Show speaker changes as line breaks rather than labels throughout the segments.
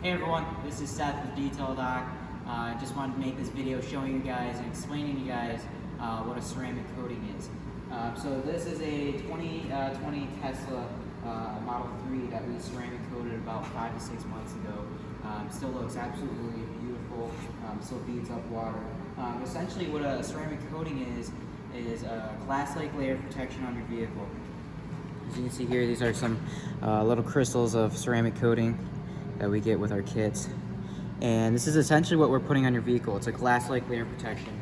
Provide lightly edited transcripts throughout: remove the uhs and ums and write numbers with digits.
Hey everyone, this is Seth with Detail Doc. I just wanted to make this video showing you guys and explaining to you guys what a ceramic coating is. So this is a 2020 Tesla Model 3 that we ceramic coated about 5 to 6 months ago. Still looks absolutely beautiful, still beads up water. Essentially what a ceramic coating is a glass-like layer of protection on your vehicle. As you can see here, these are some little crystals of ceramic coating that we get with our kits. And this is essentially what we're putting on your vehicle. It's a glass-like layer protection.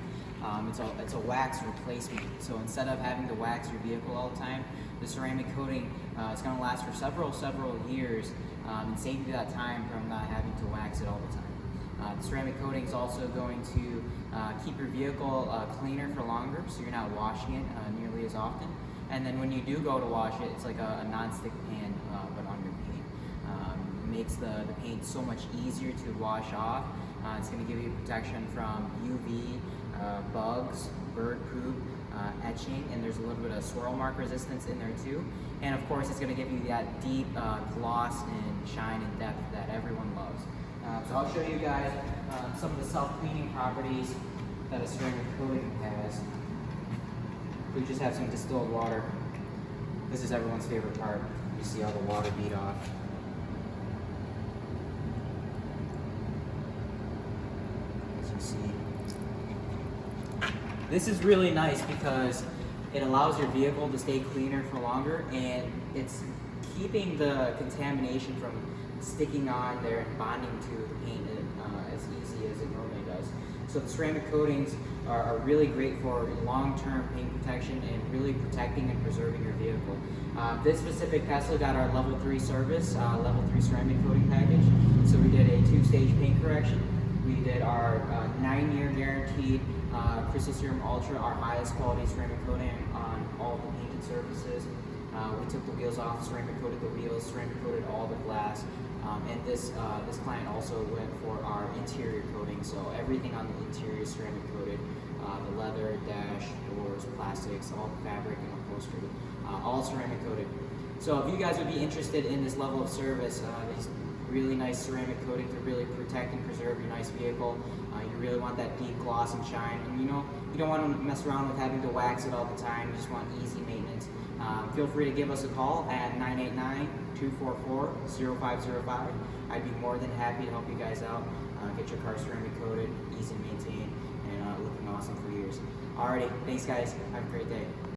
It's a wax replacement. So instead of having to wax your vehicle all the time, the ceramic coating is going to last for several years and save you that time from not having to wax it all the time. The ceramic coating is also going to keep your vehicle cleaner for longer, so you're not washing it nearly as often. And then when you do go to wash it, it's like a non-stick pan, but on your paint. Makes the paint so much easier to wash off. It's going to give you protection from UV, bugs, bird poop, etching, and there's a little bit of swirl mark resistance in there too. And of course, it's going to give you that deep gloss and shine and depth that everyone loves. So I'll show you guys some of the self-cleaning properties that a ceramic coating has. We just have some distilled water. This is everyone's favorite part. You see all the water bead off. As you see. This is really nice because it allows your vehicle to stay cleaner for longer, and it's keeping the contamination from sticking on there and bonding to the paint as easy as it normally does. So the ceramic coatings are really great for long-term paint protection and really protecting and preserving your vehicle. This specific Tesla got our level 3 service, level 3 ceramic coating package. So we did a 2-stage paint correction. We did our 9-year guaranteed Crystal Serum Ultra, our highest quality ceramic coating on all the painted surfaces. We took the wheels off, ceramic coated the wheels, ceramic coated all the glass. And this client also went for our interior coating, so everything on the interior is ceramic coated. The leather, dash, doors, plastics, all the fabric and upholstery, all ceramic coated. So if you guys would be interested in this level of service, these really nice ceramic coating to really protect and preserve your nice vehicle. You really want that deep gloss and shine, and you don't want to mess around with having to wax it all the time. You just want easy maintenance. Feel free to give us a call at 989-244-0505. I'd be more than happy to help you guys out. Get your car ceramic coated, easy to maintain, and looking awesome for years. Alrighty, thanks guys. Have a great day.